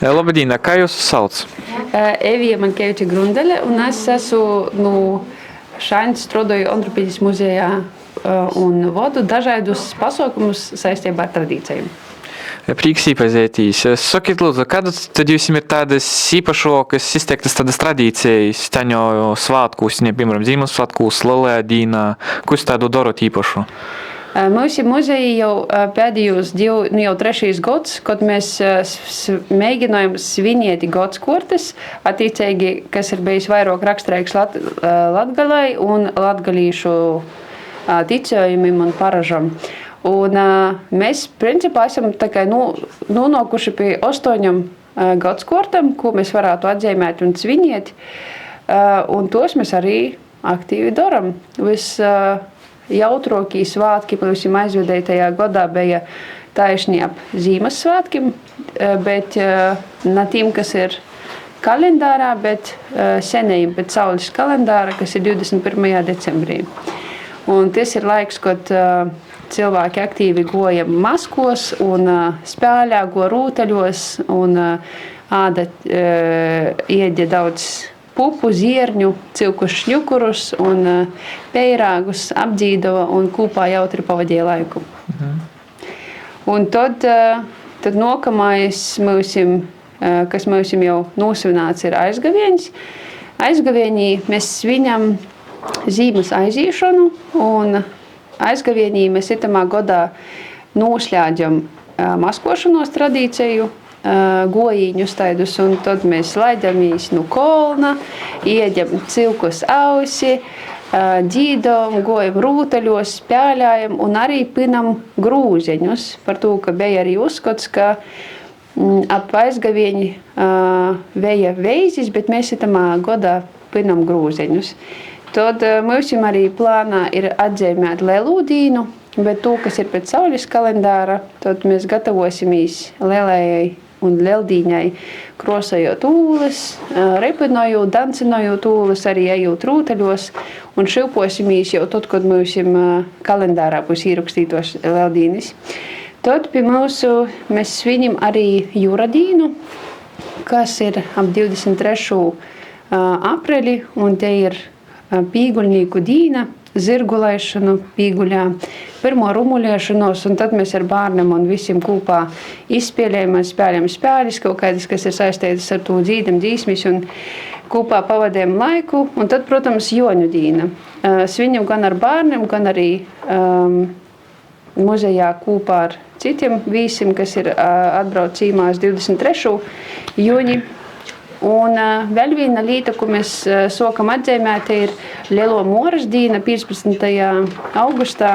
Labdien, kā jūs sauc? Evija Mankeviča Grundele, un es esmu Šaņas strādāju Antropoloģijas muzejā un vadu dažādus pasaukumus saistībā ar tradīcijām. Prieks iepazīties. Sakiet, lūdzu, kādas tad jums ir tādas īpašākas, izteiktas tādas tradīcijas, taņo svātkus, piemēram, Ziemassvētkus, Lielajā dīnā, ko jūs tādu darot īpašu? Mūsu muzeja jau pēdējos jau 3. gads, kad mēs mēģinājām svinēt godskortes, attiecīgi, kas ir bijis vairāk raksturīgs latgalai un latgalīšu ticējumiem un paražam. Un mēs, principā, esam nonākuši pie 8 godskortam, ko mēs varētu atzīmēt un svinēt, un tos mēs arī aktīvi daram. Jautrākie svētki, mums aizvedētajā gadā bija tieši ap Ziemassvētkiem, bet ne tiem, kas ir kalendārā, bet senajiem pēc saules kalendāra, kas ir 21. decembrī. Un tas ir laiks, kad cilvēki aktīvi goja maskos un spēlē, go rūtaļos un ēda daudz pupu, zierņu, cilkus šņukurus un peirāgus apdzīdova un kopā jautri pavadīja laiku. Un tad nākamais kas mums jau nosvināts, ir aizgavieņs. Aizgavienī mēs svinam zīmes aizīšanu, un aizgavienī mēs itamā gadā noslēdzam maskošanos tradīciju, gojīņus taidus, un tad mēs laidamies no kolna, ieģam cilkus ausi, dzīdam, gojam rūtaļos, spēlējam un arī pinam grūzeņus, par to, ka bija arī uzskats, ka ap aizgavieņi veja veizis, bet mēs itamā gadā pinam grūzeņus. Tad mums arī plānā ir atzīmēt Lielūdīnu, bet to, kas ir pēc saules kalendāra, tad mēs gatavosimies Lielajai un Lieldīņai, krosojot ūles, repinojot, dancinojot ūles, arī ejot rūtaļos un šilposimies jau tad, kad mums kalendārā būs ierakstītos Lieldīnis. Tad pie mūsu mēs svinim arī Jūradīnu, kas ir ap 23. apreli, un te ir pīguļnieku dīna, zirgu laišanu pīguļā, pirmo rumuļiešanos, un tad mēs ar bērniem un visiem kopā izspēlējam, spēlējam spēles, kaut kādas, kas ir saistītas ar to dzīdam, dzīsmis, un kopā pavadējam laiku, un tad, protams, Joņu dīna. Svinam gan ar bērniem, gan arī muzejā kopā ar citiem vīsim, kas ir atbrauc cīmās 23. jūņi. Un vēl viena lieta, ko mēs sākam atzīmēt, ir Lielo Moras dīna 15. augustā,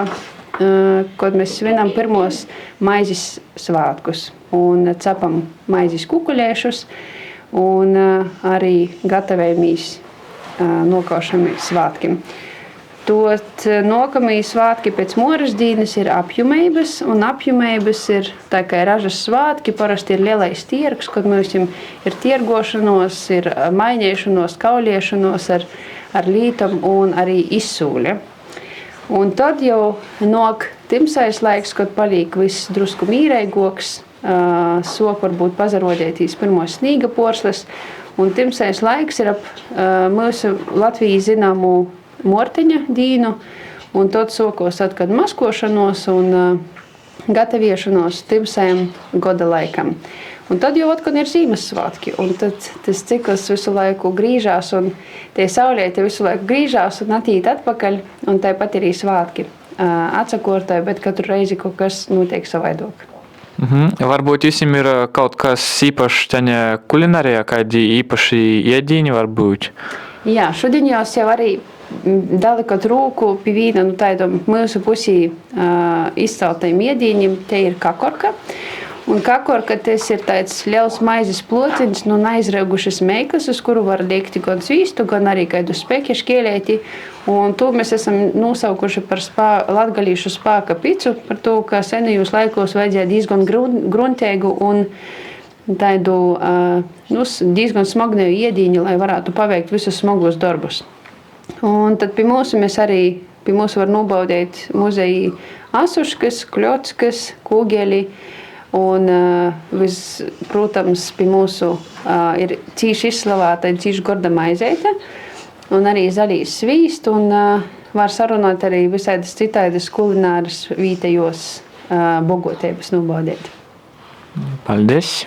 kad mēs svinam pirmos maizes svātkus un cepam maizes kukuļiešus un arī gatavojamies nokaušamiem svātkiem. Tot nākamie svātki pēc Moras dīnas ir apjumeibas, un apjumeibas ir tā kā ražas svātki, parasti ir lielais tirgs, kad mums ir tirgošanos, ir maiņēšanos, kauliešanos ar lītam un arī izsūļa. Un tad jau nāk timsais laiks, kad paliek viss drusku mīreigoks, sok varbūt pazarodētīs pirmos snīga porslas, un timsais laiks ir ap mūsu Latvijas zināmu Morteņa dīnu, un tad sokos atkad maskošanos un gataviešanos timsajam gada laikam. Un tad jau atkal ir Ziemassvētki, un tad tas cikls visu laiku grīžās, un tie saulēti visu laiku grīžās un atīt atpakaļ, un tāpat arī svātki atsakortāji, bet katru reizi kaut kas notiek savaidok. Varbūt jums ir kaut kas īpašs taņa kulinārijā, kādi īpaši iedīņi varbūt? Jā, šodien jau arī dalikot rūku pie vīna tādam mūsu pusī izceltajiem iedīņiem, te ir kakorka. Un kakorka tas ir tāds liels maizes plociņš, aizraugušas meiklas, uz kuru var liekt gan svīstu, gan arī kādu speķu šķielēti. Un to mēs esam nosaukuši par latgalīšu spāka picu, par to, ka senajos laikos vajadzēja diezgan gruntēgu un tādu diezgan smagnēju iedīņu, lai varētu paveikt visus smagos darbus. Un tad pie mūsu var nobaudīt muzeji asuškas, kļockas, kūgeli, Un, protams, pie mūsu ir cīši izslavēta, cīši gorda maizeite, un arī zaļīs svīst, un var sarunāt arī visādas citaidas kulināras vītejos bogotības nobaudīt. Paldies!